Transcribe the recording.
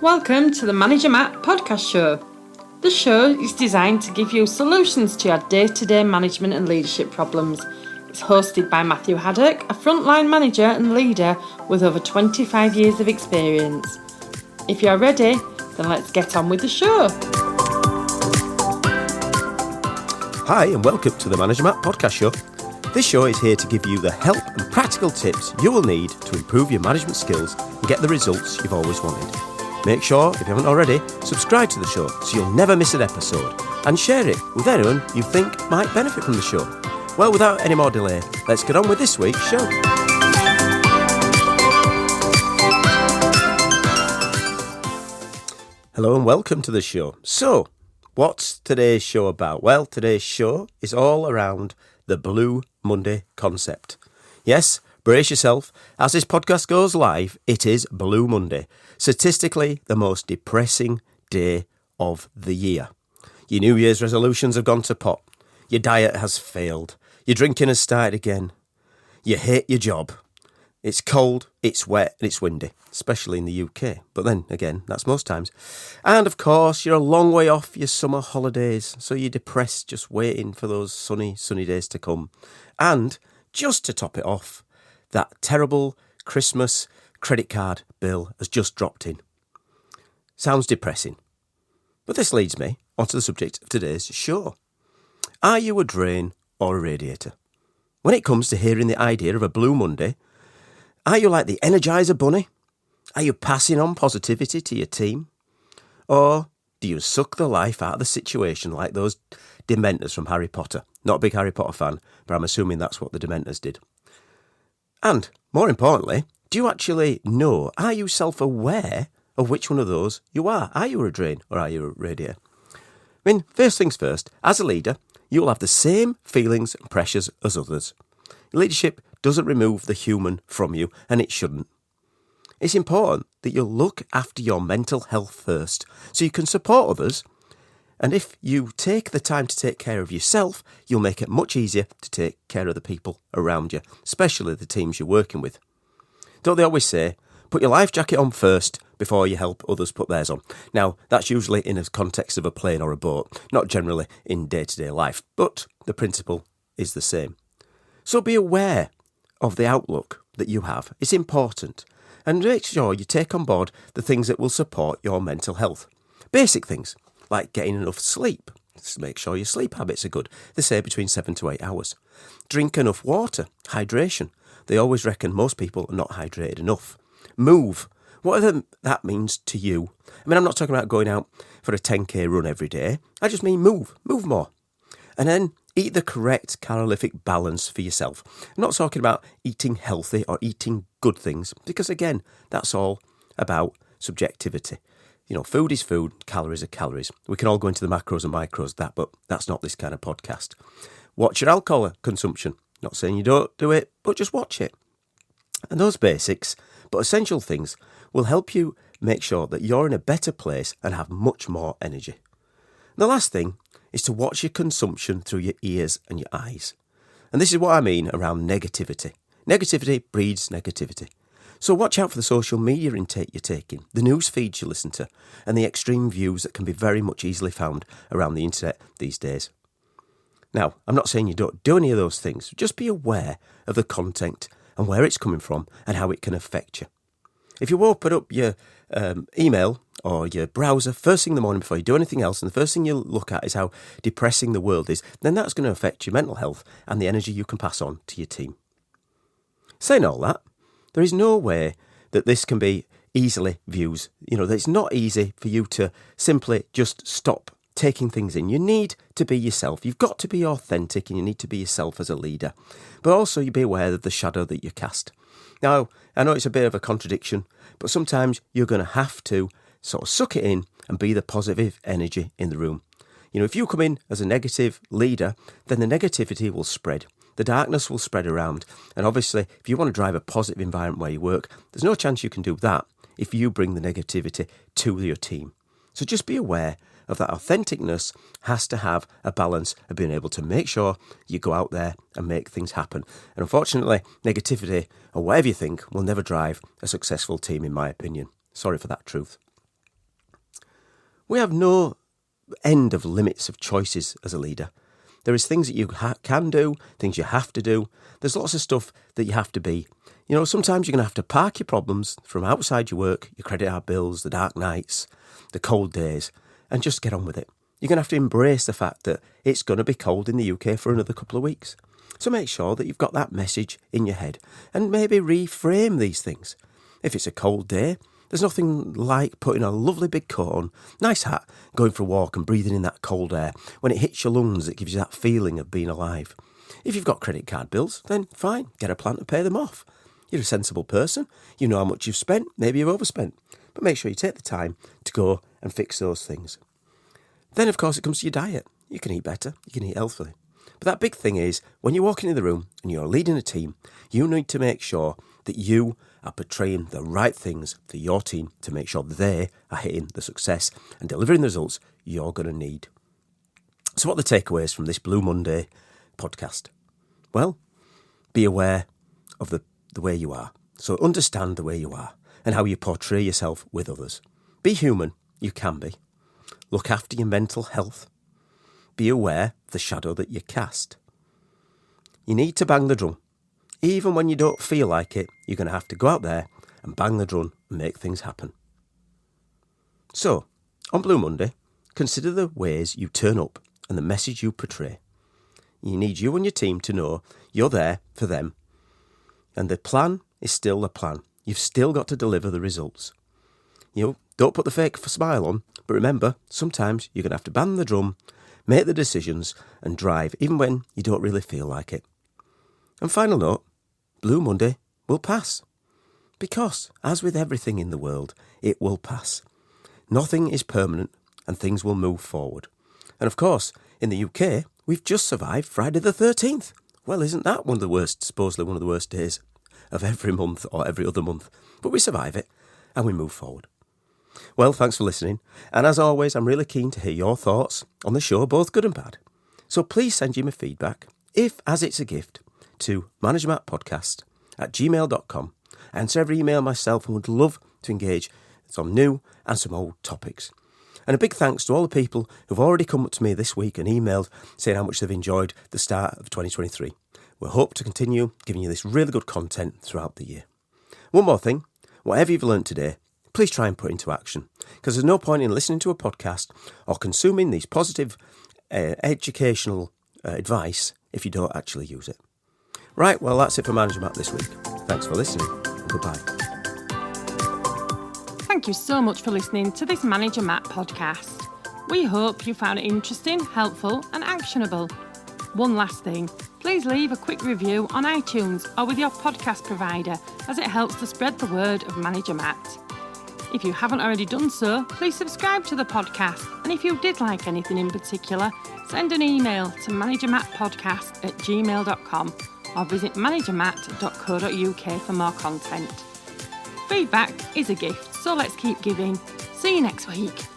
Welcome to the Manager Matt podcast show. The show is designed to give you solutions to your day-to-day management and leadership problems. It's hosted by Matthew Haddock, a frontline manager and leader with over 25 years of experience. If you're ready, then let's get on with the show. Hi and welcome to the Manager Matt podcast show. This show is here to give you the help and practical tips you will need to improve your management skills and get the results you've always wanted. Make sure, if you haven't already, subscribe to the show so you'll never miss an episode and share it with anyone you think might benefit from the show. Well, without any more delay, let's get on with this week's show. Hello and welcome to the show. So, what's today's show about? Well, today's show is all around the Blue Monday concept. Yes, brace yourself. As this podcast goes live, it is Blue Monday. Statistically, the most depressing day of the year. Your New Year's resolutions have gone to pot. Your diet has failed. Your drinking has started again. You hate your job. It's cold, it's wet, and it's windy, especially in the UK. But then, again, that's most times. And, of course, you're a long way off your summer holidays, so you're depressed just waiting for those sunny days to come. And, just to top it off, that terrible Christmas credit card bill has just dropped in. Sounds depressing. But this leads me onto the subject of today's show. Are you a drain or a radiator? When it comes to hearing the idea of a Blue Monday, are you like the Energizer Bunny? Are you passing on positivity to your team? Or do you suck the life out of the situation like those Dementors from Harry Potter? Not a big Harry Potter fan, but I'm assuming that's what the Dementors did. And, more importantly, do you actually know, are you self-aware of which one of those you are? Are you a drain or are you a radiator? I mean, first things first, as a leader, you'll have the same feelings and pressures as others. Leadership doesn't remove the human from you, and it shouldn't. It's important that you look after your mental health first, so you can support others. And if you take the time to take care of yourself, you'll make it much easier to take care of the people around you, especially the teams you're working with. Don't they always say, put your life jacket on first before you help others put theirs on? Now, that's usually in a context of a plane or a boat, not generally in day-to-day life, but the principle is the same. So be aware of the outlook that you have. It's important. And make sure you take on board the things that will support your mental health. Basic things, like getting enough sleep. Just make sure your sleep habits are good. They say between 7 to 8 hours. Drink enough water, hydration. They always reckon most people are not hydrated enough. Move. Whatever that means to you. I mean, I'm not talking about going out for a 10k run every day. I just mean move more. And then eat the correct calorific balance for yourself. I'm not talking about eating healthy or eating good things, because again, that's all about subjectivity. You know, food is food, calories are calories. We can all go into the macros and micros, but that's not this kind of podcast. Watch your alcohol consumption. Not saying you don't do it, but just watch it. And those basics, but essential things, will help you make sure that you're in a better place and have much more energy. And the last thing is to watch your consumption through your ears and your eyes. And this is what I mean around negativity. Negativity breeds negativity. So watch out for the social media intake you're taking, the news feeds you listen to, and the extreme views that can be very much easily found around the internet these days. Now, I'm not saying you don't do any of those things. Just be aware of the content and where it's coming from and how it can affect you. If you open up your email or your browser first thing in the morning before you do anything else, and the first thing you look at is how depressing the world is, then that's going to affect your mental health and the energy you can pass on to your team. Saying all that, there is no way that this can be easily views. You know, it's not easy for you to simply just stop taking things in. You need to be yourself. You've got to be authentic, and you need to be yourself as a leader. But also you be aware of the shadow that you cast. Now, I know it's a bit of a contradiction, but sometimes you're going to have to sort of suck it in and be the positive energy in the room. You know, if you come in as a negative leader, then the negativity will spread. The darkness will spread around. And obviously, if you want to drive a positive environment where you work, there's no chance you can do that if you bring the negativity to your team. So just be aware of that authenticness has to have a balance of being able to make sure you go out there and make things happen. And unfortunately, negativity, or whatever you think, will never drive a successful team, in my opinion. Sorry for that truth. We have no end of limits of choices as a leader. There is things that you can do, things you have to do. There's lots of stuff that you have to be. Sometimes you're going to have to park your problems from outside your work, your credit card bills, the dark nights, the cold days, and just get on with it. You're going to have to embrace the fact that it's going to be cold in the UK for another couple of weeks. So make sure that you've got that message in your head and maybe reframe these things. If it's a cold day, there's nothing like putting a lovely big coat on, nice hat, going for a walk and breathing in that cold air. When it hits your lungs, it gives you that feeling of being alive. If you've got credit card bills, then fine, get a plan to pay them off. You're a sensible person. You know how much you've spent. Maybe you've overspent. But make sure you take the time to go and fix those things. Then, of course, it comes to your diet. You can eat better. You can eat healthily. But that big thing is, when you're walking in the room and you're leading a team, you need to make sure that you are portraying the right things for your team to make sure they are hitting the success and delivering the results you're going to need. So what are the takeaways from this Blue Monday podcast? Well, be aware of the way you are. So understand the way you are and how you portray yourself with others. Be human, you can be. Look after your mental health. Be aware of the shadow that you cast. You need to bang the drum. Even when you don't feel like it, you're going to have to go out there and bang the drum and make things happen. So, on Blue Monday, consider the ways you turn up and the message you portray. You need you and your team to know you're there for them. And the plan is still the plan. You've still got to deliver the results. Don't put the fake smile on, but remember, sometimes you're going to have to bang the drum, make the decisions and drive even when you don't really feel like it. And final note, Blue Monday will pass. Because, as with everything in the world, it will pass. Nothing is permanent and things will move forward. And of course, in the UK, we've just survived Friday the 13th. Well, isn't that supposedly one of the worst days of every month or every other month? But we survive it and we move forward. Well, thanks for listening. And as always, I'm really keen to hear your thoughts on the show, both good and bad. So please send you my feedback, if as it's a gift, to managermattpodcast@gmail.com. I answer every email myself and would love to engage some new and some old topics. And a big thanks to all the people who've already come up to me this week and emailed saying how much they've enjoyed the start of 2023. We hope to continue giving you this really good content throughout the year. One more thing, whatever you've learned today, please try and put it into action, because there's no point in listening to a podcast or consuming these positive educational advice if you don't actually use it. Right, well, that's it for Manager Matt this week. Thanks for listening. Goodbye. Thank you so much for listening to this Manager Matt podcast. We hope you found it interesting, helpful and actionable. One last thing, please leave a quick review on iTunes or with your podcast provider, as it helps to spread the word of Manager Matt. If you haven't already done so, please subscribe to the podcast, and if you did like anything in particular, send an email to managermattpodcast@gmail.com or visit managermatt.co.uk for more content. Feedback is a gift, so let's keep giving. See you next week.